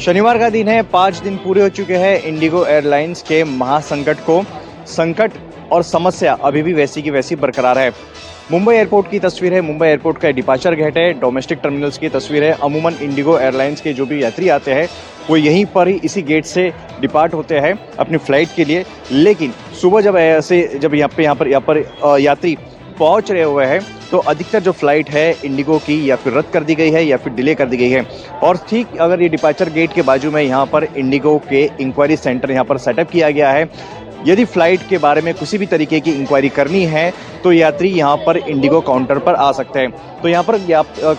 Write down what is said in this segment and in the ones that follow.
शनिवार का दिन है। 5 दिन पूरे हो चुके हैं इंडिगो एयरलाइंस के महासंकट को। संकट और समस्या अभी भी वैसी की वैसी बरकरार है। मुंबई एयरपोर्ट की तस्वीर है। मुंबई एयरपोर्ट का डिपार्चर गेट है। डोमेस्टिक टर्मिनल्स की तस्वीर है। अमूमन इंडिगो एयरलाइंस के जो भी यात्री आते हैं वो यहीं पर ही इसी गेट से डिपार्ट होते हैं अपनी फ्लाइट के लिए। लेकिन सुबह जब यहाँ पर यात्री पहुंच रहे हुए हैं तो अधिकतर जो फ्लाइट है इंडिगो की या फिर रद्द कर दी गई है या फिर डिले कर दी गई है। और ठीक अगर ये डिपार्चर गेट के बाजू में यहाँ पर इंडिगो के इंक्वायरी सेंटर यहाँ पर सेटअप किया गया है। यदि फ्लाइट के बारे में किसी भी तरीके की इंक्वायरी करनी है तो यात्री यहाँ पर इंडिगो काउंटर पर आ सकते हैं। तो यहाँ पर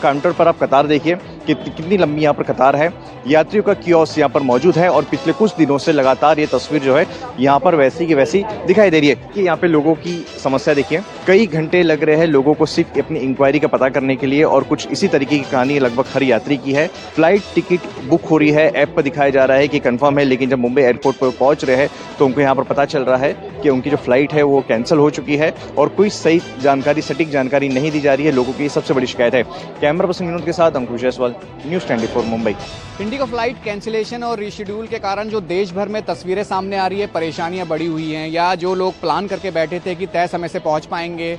काउंटर पर आप कतार देखिए कि कितनी लंबी यहाँ पर कतार है। यात्रियों का कियोस्क यहाँ पर मौजूद है और पिछले कुछ दिनों से लगातार ये तस्वीर जो है यहाँ पर वैसी की वैसी दिखाई दे रही है कि यहाँ पे लोगों की समस्या देखिए। कई घंटे लग रहे हैं लोगों को सिर्फ अपनी इंक्वायरी का पता करने के लिए और कुछ इसी तरीके की कहानी लगभग हर यात्री की है। फ्लाइट टिकट बुक हो रही है, ऐप पर दिखाया जा रहा है कि कंफर्म है, लेकिन जब मुंबई एयरपोर्ट पर पहुंच रहे हैं तो उनको यहाँ पर पता चल रहा है कि उनकी जो फ्लाइट है वो कैंसिल हो चुकी है और कोई सही जानकारी, सटीक जानकारी नहीं दी जा रही है। लोगों की सबसे बड़ी शिकायत है। कैमरा पर्सन विनोद के साथ Ankush Jaiswal, news 24 Mumbai. IndiGo flight cancellation और रीशेड्यूल के कारण जो देश भर में तस्वीरें सामने आ रही है, परेशानियां बढ़ी हुई हैं, या जो लोग प्लान करके बैठे थे कि तय समय से पहुंच पाएंगे,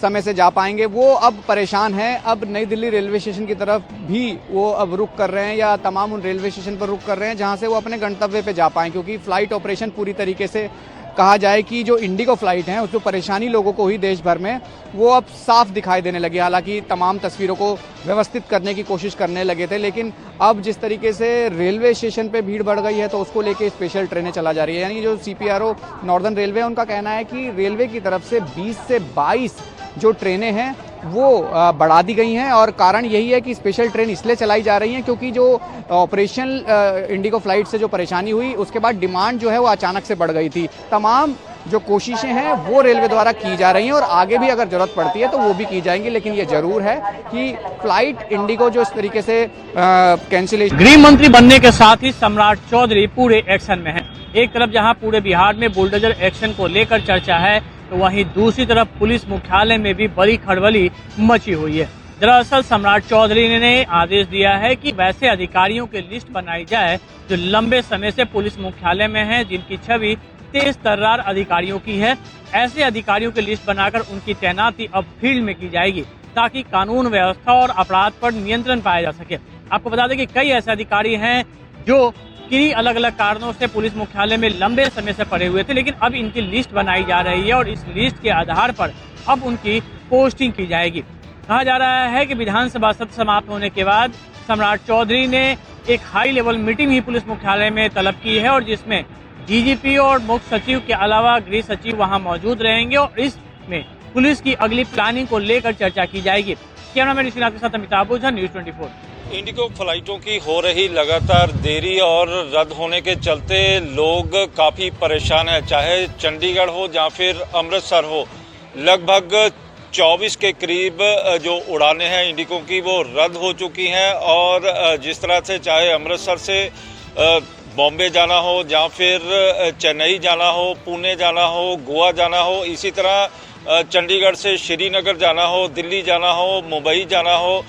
समय से जा पाएंगे, वो अब परेशान हैं। अब नई दिल्ली रेलवे स्टेशन की तरफ भी वो अब रुक कर रहे हैं या तमाम उन रेलवे स्टेशन पर रुक कर रहे हैं जहां से वो अपने गंतव्य पे जा पाएं, क्योंकि फ्लाइट ऑपरेशन पूरी तरीके से कहा जाए कि जो इंडिगो फ्लाइट हैं उसमें परेशानी लोगों को हुई देश भर में, वो अब साफ दिखाई देने लगी। हालांकि तमाम तस्वीरों को व्यवस्थित करने की कोशिश करने लगे थे, लेकिन अब जिस तरीके से रेलवे स्टेशन पे भीड़ बढ़ गई है तो उसको लेके स्पेशल ट्रेनें चला जा रही है। यानी जो CPRO नॉर्दर्न रेलवे है उनका कहना है कि रेलवे की तरफ से 20 से 22 जो ट्रेनें हैं वो बढ़ा दी गई हैं और कारण यही है कि स्पेशल ट्रेन इसलिए चलाई जा रही हैं क्योंकि जो ऑपरेशनल इंडिगो फ्लाइट से जो परेशानी हुई उसके बाद डिमांड जो है वो अचानक से बढ़ गई थी। तमाम जो कोशिशें हैं वो रेलवे द्वारा की जा रही हैं और आगे भी अगर जरूरत पड़ती है तो वो भी की जाएंगी, लेकिन ये जरूर है कि फ्लाइट इंडिगो जो इस तरीके से कैंसिलेशन। गृह मंत्री बनने के साथ ही सम्राट चौधरी पूरे एक्शन में हैं। एक तरफ जहां पूरे बिहार में बुलडोजर एक्शन को लेकर चर्चा है तो वहीं दूसरी तरफ पुलिस मुख्यालय में भी बड़ी खड़बली मची हुई है। दरअसल सम्राट चौधरी ने आदेश दिया है कि वैसे अधिकारियों की लिस्ट बनाई जाए जो लंबे समय से पुलिस मुख्यालय में हैं, जिनकी छवि तेज तर्रार अधिकारियों की है। ऐसे अधिकारियों की लिस्ट बनाकर उनकी तैनाती अब फील्ड में की जाएगी ताकि कानून व्यवस्था और अपराध पर नियंत्रण पाया जा सके। आपको बता दें कि कई ऐसे अधिकारी हैं जो किन्हीं अलग अलग कारणों से पुलिस मुख्यालय में लंबे समय से पड़े हुए थे, लेकिन अब इनकी लिस्ट बनाई जा रही है और इस लिस्ट के आधार पर अब उनकी पोस्टिंग की जाएगी। कहा जा रहा है कि विधानसभा सत्र समाप्त होने के बाद सम्राट चौधरी ने एक हाई लेवल मीटिंग ही पुलिस मुख्यालय में तलब की है और जिसमें DGP और मुख्य सचिव के अलावा गृह सचिव वहां मौजूद रहेंगे और इसमें पुलिस की अगली प्लानिंग को लेकर चर्चा की जाएगी। कैमरामैन विश्वनाथ के साथ अमिताभ ओझा, न्यूज़ 24। इंडिगो फ्लाइटों की हो रही लगातार देरी और रद्द होने के चलते लोग काफ़ी परेशान हैं, चाहे चंडीगढ़ हो या फिर अमृतसर हो। लगभग 24 के करीब जो उड़ानें हैं इंडिगो की वो रद्द हो चुकी हैं और जिस तरह से चाहे अमृतसर से बॉम्बे जाना हो या फिर चेन्नई जाना हो, पुणे जाना हो, गोवा जाना हो, इसी तरह चंडीगढ़ से श्रीनगर जाना हो, दिल्ली जाना हो, मुंबई जाना हो,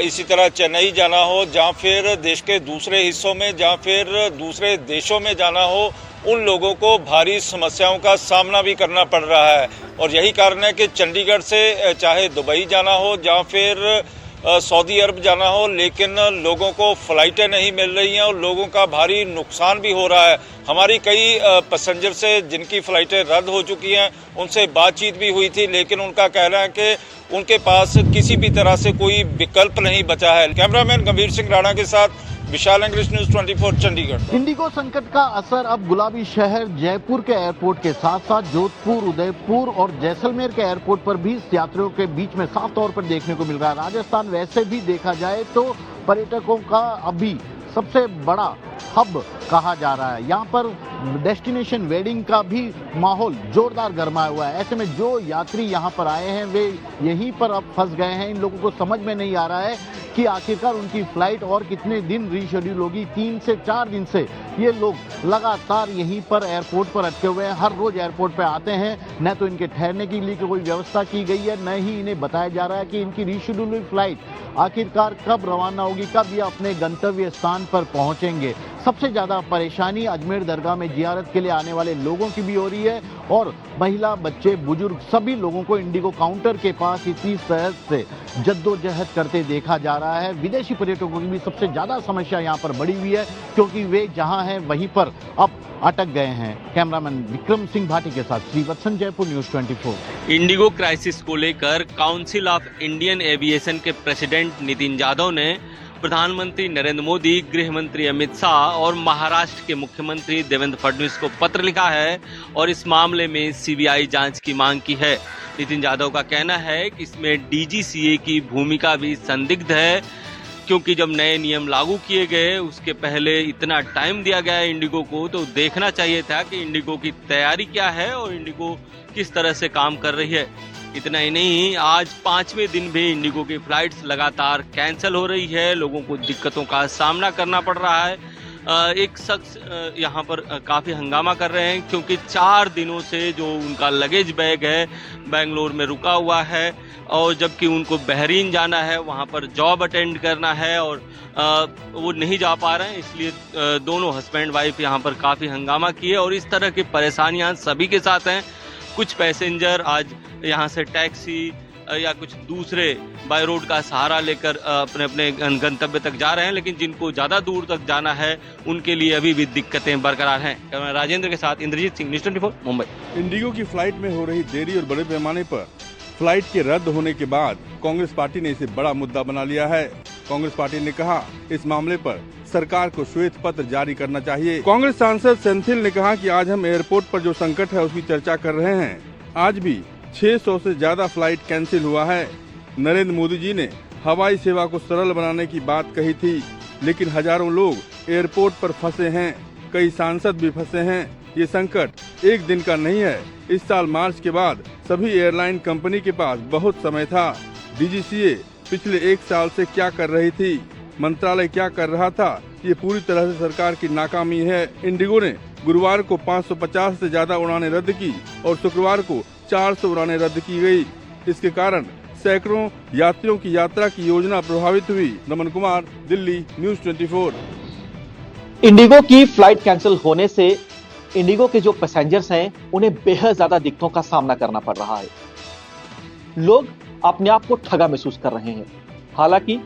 इसी तरह चेन्नई जाना हो, या फिर देश के दूसरे हिस्सों में या फिर दूसरे देशों में जाना हो, उन लोगों को भारी समस्याओं का सामना भी करना पड़ रहा है। और यही कारण है कि चंडीगढ़ से चाहे दुबई जाना हो या फिर सऊदी अरब जाना हो, लेकिन लोगों को फ़्लाइटें नहीं मिल रही हैं और लोगों का भारी नुकसान भी हो रहा है। हमारी कई पैसेंजर से जिनकी फ़्लाइटें रद्द हो चुकी हैं उनसे बातचीत भी हुई थी, लेकिन उनका कहना है कि उनके पास किसी भी तरह से कोई विकल्प नहीं बचा है। कैमरामैन गंभीर सिंह राणा के साथ विशाल इंग्लिश, न्यूज़ 24 चंडीगढ़। इंडिगो संकट का असर अब गुलाबी शहर जयपुर के एयरपोर्ट के साथ साथ जोधपुर, उदयपुर और जैसलमेर के एयरपोर्ट पर भी यात्रियों के बीच में साफ तौर पर देखने को मिल रहा है। राजस्थान वैसे भी देखा जाए तो पर्यटकों का अभी सबसे बड़ा हब कहा जा रहा है। यहाँ पर डेस्टिनेशन वेडिंग का भी माहौल जोरदार गरमाया हुआ है। ऐसे में जो यात्री यहाँ पर आए हैं वे यहीं पर अब फंस गए हैं। इन लोगों को समझ में नहीं आ रहा है कि आखिरकार उनकी फ्लाइट और कितने दिन रीशेड्यूल होगी। 3 से 4 दिन से ये लोग लगातार यहीं पर एयरपोर्ट पर अटके हुए हैं। हर रोज एयरपोर्ट पर आते हैं, न तो इनके ठहरने के लिए कोई व्यवस्था की गई है, न ही इन्हें बताया जा रहा है कि इनकी रीशेड्यूल हुई फ्लाइट आखिरकार कब रवाना होगी, कब ये अपने गंतव्य स्थान पर पहुंचेंगे। सबसे ज्यादा परेशानी अजमेर दरगाह में जियारत के लिए आने वाले लोगों की भी हो रही है और महिला, बच्चे, बुजुर्ग सभी लोगों को इंडिगो काउंटर के पास इसी तरह से जद्दोजहद करते देखा जा रहा है। विदेशी पर्यटकों की भी सबसे ज्यादा समस्या यहाँ पर बढ़ी हुई है क्योंकि वे जहाँ हैं वहीं पर अब अटक गए हैं। कैमरामैन विक्रम सिंह भाटी के साथ Srivatsan, Jaipur, news 24। Indigo crisis को लेकर काउंसिल ऑफ इंडियन एविएशन के प्रेसिडेंट नितिन यादव ने प्रधानमंत्री नरेंद्र मोदी, गृह मंत्री अमित शाह और महाराष्ट्र के मुख्यमंत्री देवेंद्र फडणवीस को पत्र लिखा है और इस मामले में सीबीआई जांच की मांग की है। नितिन यादव का कहना है कि इसमें डीजीसीए की भूमिका भी संदिग्ध है क्योंकि जब नए नियम लागू किए गए उसके पहले इतना टाइम दिया गया है इंडिगो को, तो देखना चाहिए था कि इंडिगो की तैयारी क्या है और इंडिगो किस तरह से काम कर रही है। इतना ही नहीं, आज 5वें दिन भी इंडिगो की फ्लाइट्स लगातार कैंसिल हो रही है, लोगों को दिक्कतों का सामना करना पड़ रहा है। एक शख्स यहाँ पर काफ़ी हंगामा कर रहे हैं क्योंकि 4 दिनों से जो उनका लगेज बैग है बेंगलोर में रुका हुआ है और जबकि उनको बहरीन जाना है, वहाँ पर जॉब अटेंड करना है और वो नहीं जा पा रहे हैं। इसलिए दोनों हस्बैंड वाइफ यहाँ पर काफ़ी हंगामा किए और इस तरह की परेशानियाँ सभी के साथ हैं। कुछ पैसेंजर आज यहाँ से टैक्सी या कुछ दूसरे बाय रोड का सहारा लेकर अपने अपने गंतव्य तक जा रहे हैं, लेकिन जिनको ज़्यादा दूर तक जाना है उनके लिए अभी भी दिक्कतें बरकरार हैं। राजेंद्र के साथ इंद्रजीत सिंह, न्यूज़ 24, मुंबई। इंडिगो की फ्लाइट में हो रही देरी और बड़े पैमाने पर फ्लाइट के रद्द होने के बाद कांग्रेस पार्टी ने इसे बड़ा मुद्दा बना लिया है। कांग्रेस पार्टी ने कहा इस मामले पर सरकार को श्वेत पत्र जारी करना चाहिए। कांग्रेस सांसद सेंथिल ने कहा कि आज हम एयरपोर्ट पर जो संकट है उसकी चर्चा कर रहे हैं। आज भी 600 से ज्यादा फ्लाइट कैंसिल हुआ है। नरेंद्र मोदी जी ने हवाई सेवा को सरल बनाने की बात कही थी, लेकिन हजारों लोग एयरपोर्ट पर फंसे हैं, कई सांसद भी फंसे हैं। ये संकट एक दिन का नहीं है। इस साल मार्च के बाद सभी एयरलाइन कंपनी के पास बहुत समय था। डीजीसीए पिछले 1 साल से क्या कर रही थी, मंत्रालय क्या कर रहा था, ये पूरी तरह से सरकार की नाकामी है। इंडिगो ने गुरुवार को 550 से ज्यादा उड़ानें रद्द की और शुक्रवार को 400 उड़ानें रद्द की गई। इसके कारण सैकड़ों यात्रियों की यात्रा की योजना प्रभावित हुई। नमन कुमार, दिल्ली, न्यूज 24। इंडिगो की फ्लाइट कैंसिल होने से इंडिगो के जो पैसेंजर्स हैं उन्हें बेहद ज्यादा दिक्कतों का सामना करना पड़ रहा है। लोग अपने आप को ठगा महसूस कर रहे हैं। हालांकि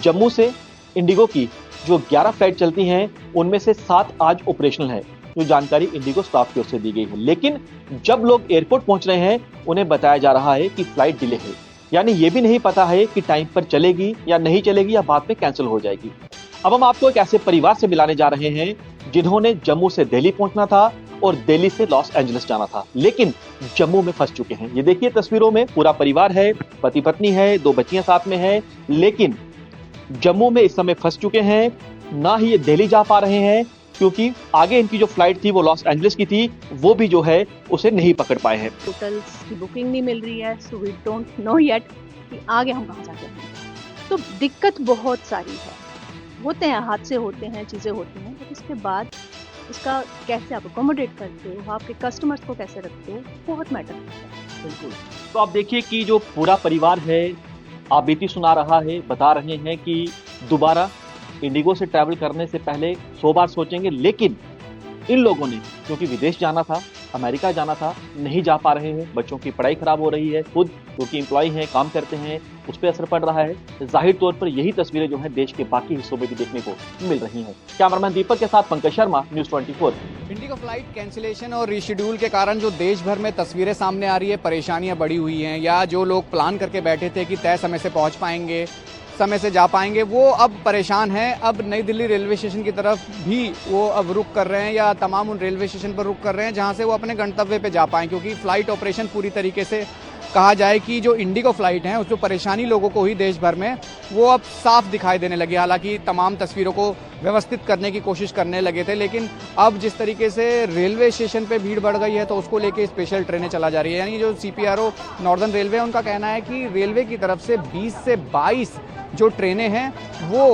जम्मू से इंडिगो की जो 11 फ्लाइट चलती हैं उनमें से 7 आज ऑपरेशनल है, जो जानकारी इंडिगो स्टाफ की ओर से दी गई है। लेकिन जब लोग एयरपोर्ट पहुंच रहे हैं उन्हें बताया जा रहा है कि फ्लाइट डिले है, यानी ये भी नहीं पता है कि टाइम पर चलेगी या नहीं चलेगी या बाद में कैंसिल हो जाएगी। अब हम आपको एक ऐसे परिवार से मिलाने जा रहे हैं जिन्होंने जम्मू से दिल्ली पहुंचना था और दिल्ली से लॉस एंजलिस जाना था, लेकिन जम्मू में फंस चुके हैं। ये देखिए तस्वीरों में पूरा परिवार है, पति पत्नी है, 2 बच्चियां साथ में हैं, लेकिन जम्मू में इस समय फंस चुके हैं। ना ही ये दिल्ली जा पा रहे हैं क्योंकि आगे इनकी जो फ्लाइट थी वो लॉस एंजलिस की थी, वो भी जो है उसे नहीं पकड़ पाए हैं। होटल्स की बुकिंग नहीं मिल रही है, so we don't know yet कि आगे हम कहाँ जाते हैं। तो दिक्कत बहुत सारी है, होते हैं, हादसे होते हैं, चीज़ें होती हैं, बट इसके बाद इसका कैसे आप अकोमोडेट करते हो, आपके कस्टमर्स को कैसे रखते हो, बहुत मैटर करता है। बिल्कुल। तो आप देखिए कि जो पूरा परिवार है आप बीती सुना रहा है, बता रहे हैं कि दोबारा इंडिगो से ट्रैवल करने से पहले 100 बार सोचेंगे, लेकिन इन लोगों ने क्योंकि विदेश जाना था, अमेरिका जाना था, नहीं जा पा रहे हैं। बच्चों की पढ़ाई खराब हो रही है, खुद क्योंकि एम्प्लॉय हैं, काम करते हैं, उस पर असर पड़ रहा है। जाहिर तौर पर यही तस्वीरें जो है देश के बाकी हिस्सों में भी देखने को मिल रही हैं। कैमरामैन दीपक के साथ Pankaj Sharma, news 24। Indigo flight cancellation और रीशेड्यूल के कारण जो देश भर में तस्वीरें सामने आ रही है, परेशानियां बढ़ी हुई हैं, या जो लोग प्लान करके बैठे थे कि तय समय से पहुंच पाएंगे, समय से जा पाएंगे, वो अब परेशान हैं। अब नई दिल्ली रेलवे स्टेशन की तरफ भी वो अब रुक कर रहे हैं या तमाम उन रेलवे स्टेशन पर रुक कर रहे हैं जहां से वो अपने गंतव्य पे जा पाएं, क्योंकि फ़्लाइट ऑपरेशन पूरी तरीके से कहा जाए कि जो इंडिगो फ्लाइट हैं, उस जो परेशानी लोगों को हुई देश भर में, वो अब साफ दिखाई देने लगी। हालांकि तमाम तस्वीरों को व्यवस्थित करने की कोशिश करने लगे थे, लेकिन अब जिस तरीके से रेलवे स्टेशन पे भीड़ बढ़ गई है तो उसको लेके स्पेशल ट्रेनें चला जा रही है। यानी जो CPRO नॉर्दर्न रेलवे, उनका कहना है कि रेलवे की तरफ से 20 से 22 जो ट्रेनें हैं वो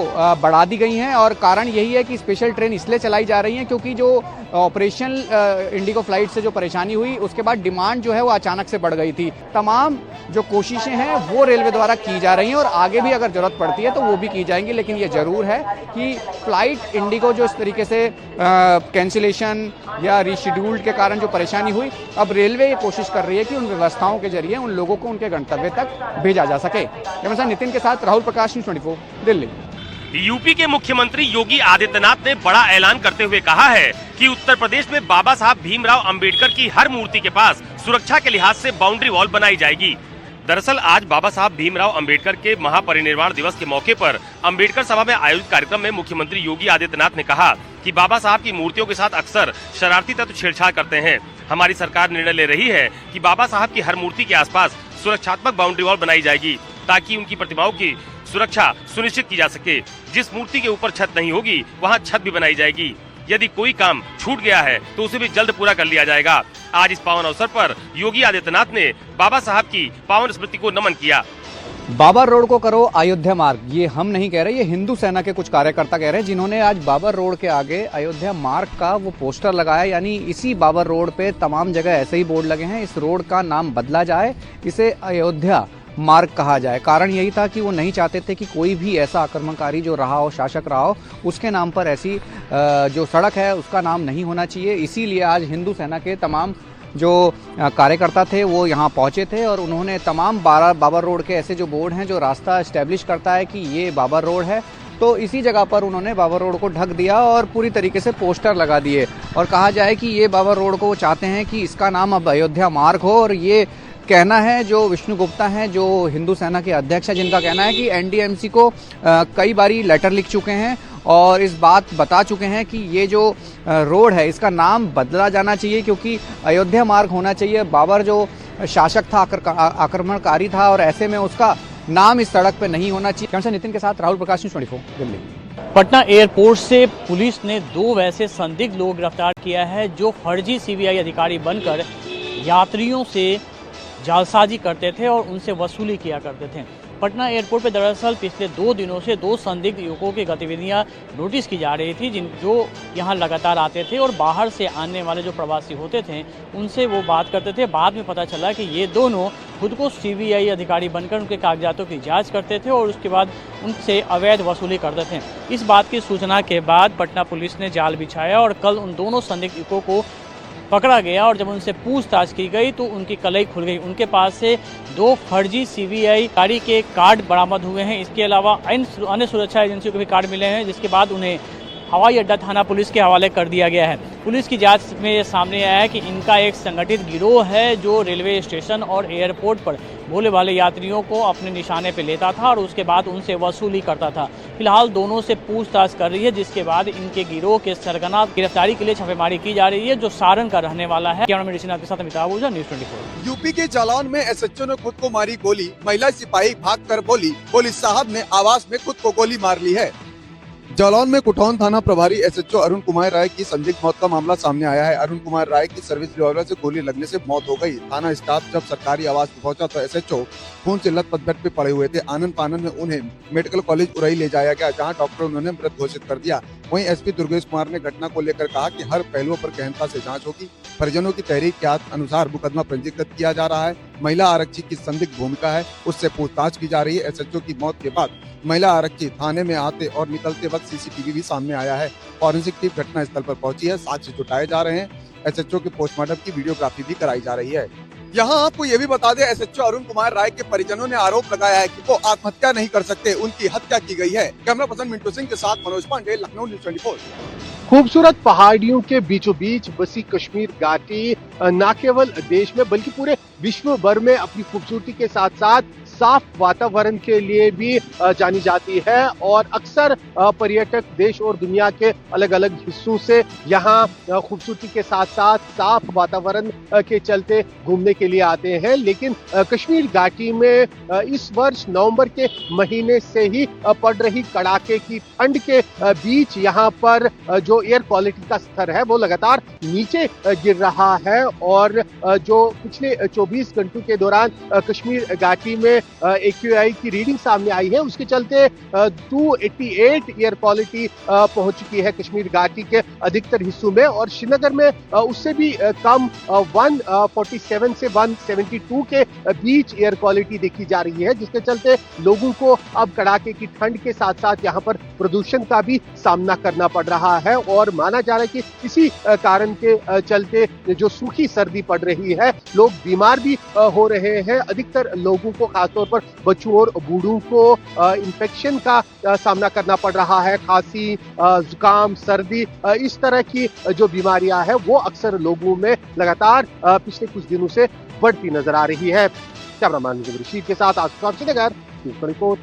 बढ़ा दी गई हैं। और कारण यही है कि स्पेशल ट्रेन इसलिए चलाई जा रही हैं क्योंकि जो ऑपरेशनल इंडिगो फ्लाइट से जो परेशानी हुई उसके बाद डिमांड जो है वो अचानक से बढ़ गई थी। तमाम जो कोशिशें हैं वो रेलवे द्वारा की जा रही हैं और आगे भी अगर जरूरत पड़ती है तो वो भी की जाएंगी। लेकिन ये जरूर है कि फ्लाइट इंडिगो जो इस तरीके से कैंसिलेशन या रीशेड्यूल्ड के कारण जो परेशानी हुई, अब रेलवे ये कोशिश कर रही है कि उन व्यवस्थाओं के जरिए उन लोगों को उनके गंतव्य तक भेजा जा सके। कैमरा नितिन के साथ राहुल प्रकाश, न्यूज़ 24 दिल्ली। यूपी के मुख्यमंत्री योगी आदित्यनाथ ने बड़ा ऐलान करते हुए कहा है कि उत्तर प्रदेश में बाबा साहब भीमराव अंबेडकर की हर मूर्ति के पास सुरक्षा के लिहाज से बाउंड्री वॉल बनाई जाएगी। दरअसल आज बाबा साहब भीमराव अंबेडकर के महापरिनिर्वाण दिवस के मौके पर अंबेडकर सभा में आयोजित कार्यक्रम में मुख्यमंत्री योगी आदित्यनाथ ने कहा कि बाबा साहब की मूर्तियों के साथ अक्सर शरारती तत्व छेड़छाड़ करते हैं। हमारी सरकार निर्णय ले रही है कि बाबा साहब की हर मूर्ति के आसपास सुरक्षात्मक बाउंड्री वॉल बनाई जाएगी ताकि उनकी प्रतिमाओं की सुरक्षा सुनिश्चित की जा सके। जिस मूर्ति के ऊपर छत नहीं होगी वहाँ छत भी बनाई जाएगी। यदि कोई काम छूट गया है तो उसे भी जल्द पूरा कर लिया जाएगा। आज इस पावन अवसर पर योगी आदित्यनाथ ने बाबा साहब की पावन स्मृति को नमन किया। बाबर रोड को करो अयोध्या मार्ग, ये हम नहीं कह रहे, ये हिंदू सेना के कुछ कार्यकर्ता कह रहे हैं, जिन्होंने आज बाबर रोड के आगे अयोध्या मार्ग का वो पोस्टर लगाया। यानी इसी बाबर रोड पे तमाम जगह ऐसे ही बोर्ड लगे हैं, इस रोड का नाम बदला जाए, इसे अयोध्या मार्ग कहा जाए। कारण यही था कि वो नहीं चाहते थे कि कोई भी ऐसा आक्रमणकारी जो रहा हो, शासक रहा हो, उसके नाम पर ऐसी जो सड़क है उसका नाम नहीं होना चाहिए। इसीलिए आज हिंदू सेना के तमाम जो कार्यकर्ता थे वो यहाँ पहुँचे थे और उन्होंने तमाम बाबर रोड के ऐसे जो बोर्ड हैं जो रास्ता एस्टेब्लिश करता है कि ये बाबर रोड है, तो इसी जगह पर उन्होंने बाबर रोड को ढक दिया और पूरी तरीके से पोस्टर लगा दिए और कहा जाए कि ये बाबर रोड को वो चाहते हैं कि इसका नाम अब अयोध्या मार्ग हो। और ये कहना है जो विष्णु गुप्ता हैं, जो हिंदू सेना के अध्यक्ष हैं, जिनका कहना है कि एनडीएमसी को कई बारी लेटर लिख चुके हैं और इस बात बता चुके हैं कि ये जो रोड है इसका नाम बदला जाना चाहिए क्योंकि अयोध्या मार्ग होना चाहिए। बाबर जो शासक था, आक्रमणकारी था और ऐसे में उसका नाम इस सड़क पे नहीं होना चाहिए। कैमरा नितिन के साथ राहुल प्रकाश, न्यूज़ 24 दिल्ली। पटना एयरपोर्ट से पुलिस ने 2 वैसे संदिग्ध लोग गिरफ्तार किया है जो फर्जी सीबीआई अधिकारी बनकर यात्रियों से जालसाजी करते थे और उनसे वसूली किया करते थे। पटना एयरपोर्ट पर दरअसल पिछले 2 दिनों से 2 संदिग्ध युवकों की गतिविधियां नोटिस की जा रही थी, जो यहां लगातार आते थे और बाहर से आने वाले जो प्रवासी होते थे उनसे वो बात करते थे। बाद में पता चला कि ये दोनों खुद को सीबीआई अधिकारी बनकर उनके कागजातों की जांच करते थे और उसके बाद उनसे अवैध वसूली करते थे। इस बात की सूचना के बाद पटना पुलिस ने जाल बिछाया और कल उन दोनों संदिग्ध युवकों को पकड़ा गया और जब उनसे पूछताछ की गई तो उनकी कलई खुल गई। उनके पास से 2 फर्जी सीबीआई अधिकारी के कार्ड बरामद हुए हैं। इसके अलावा अन्य सुरक्षा एजेंसियों के भी कार्ड मिले हैं, जिसके बाद उन्हें हवाई अड्डा थाना पुलिस के हवाले कर दिया गया है। पुलिस की जांच में ये सामने आया है कि इनका एक संगठित गिरोह है जो रेलवे स्टेशन और एयरपोर्ट पर भोले भाले यात्रियों को अपने निशाने पे लेता था और उसके बाद उनसे वसूली करता था। फिलहाल दोनों से पूछताछ कर रही है, जिसके बाद इनके गिरोह के सरगना गिरफ्तारी के लिए छापेमारी की जा रही है, जो सारण का रहने वाला है। कैमरामैन के साथ अमिताभ ओझा, न्यूज़ 24। यूपी के जालौन में एसएचओ ने खुद को मारी गोली, महिला सिपाही भागकर बोली, पुलिस साहब ने आवास में खुद को गोली मार ली है। जालौन में कुटौन थाना प्रभारी एसएचओ अरुण कुमार राय की संदिग्ध मौत का मामला सामने आया है। अरुण कुमार राय की सर्विस रिवॉल्वर से गोली लगने से मौत हो गई। थाना स्टाफ जब सरकारी आवास में पहुंचा तो एसएचओ खून से लथपथ बेड पे पड़े हुए थे। आनंद पानंद में उन्हें मेडिकल कॉलेज उरई ले जाया गया, जहां डॉक्टर उन्होंने मृत घोषित कर दिया। वहीं एसपी दुर्गेश कुमार ने घटना को लेकर कहा कि हर पहलुओं पर गहनता से जांच होगी। परिजनों की तहरीक के अनुसार मुकदमा पंजीकृत किया जा रहा है। महिला आरक्षी की संदिग्ध भूमिका है, उससे पूछताछ की जा रही है। एसएचओ की मौत के बाद महिला आरक्षी थाने में आते और निकलते वक्त सीसीटीवी भी सामने आया है। फॉरेंसिक टीम घटना स्थल पर पहुंची है, साक्ष्य जुटाए जा रहे हैं। एसएचओ के पोस्टमार्टम की वीडियोग्राफी भी कराई जा रही है। यहाँ आपको ये भी बता दें, एसएचओ अरुण कुमार राय के परिजनों ने आरोप लगाया है कि वो आत्महत्या नहीं कर सकते, उनकी हत्या की गई है। कैमरा पर्सन मिंटू सिंह के साथ मनोज पांडे, लखनऊ, न्यूज़ 24। खूबसूरत पहाड़ियों के बीचों बीच बसी कश्मीर घाटी न केवल देश में बल्कि पूरे विश्व भर में अपनी खूबसूरती के साथ साथ साफ वातावरण के लिए भी जानी जाती है और अक्सर पर्यटक देश और दुनिया के अलग अलग हिस्सों से यहाँ खूबसूरती के साथ साथ साफ वातावरण के चलते घूमने के लिए आते हैं। लेकिन कश्मीर घाटी में इस वर्ष नवंबर के महीने से ही पड़ रही कड़ाके की ठंड के बीच यहाँ पर जो जो एयर क्वालिटी का स्तर है वो लगातार नीचे गिर रहा है और जो पिछले 24 घंटों के दौरान कश्मीर घाटी में AQI की रीडिंग सामने आई है, उसके चलते 288 एयर क्वालिटी पहुंच चुकी है कश्मीर घाटी के अधिकतर हिस्सों में और श्रीनगर में उससे भी कम 147 से 172 के बीच एयर क्वालिटी देखी जा रही है, जिसके चलते लोगों को अब कड़ाके की ठंड के साथ साथ यहाँ पर प्रदूषण का भी सामना करना पड़ रहा है और माना जा रहा है कि इसी कारण के चलते जो सूखी सर्दी पड़ रही है, लोग बीमार भी हो रहे हैं। अधिकतर लोगों को खासतौर पर बच्चों और बूढ़ों को इन्फेक्शन का सामना करना पड़ रहा है। खांसी, जुकाम, सर्दी, इस तरह की जो बीमारियां हैं वो अक्सर लोगों में लगातार पिछले कुछ दिनों से बढ़ती नजर आ रही है। कैमरामैन रशीद के साथ आसिफ श्रीनगर, न्यूज़ 24।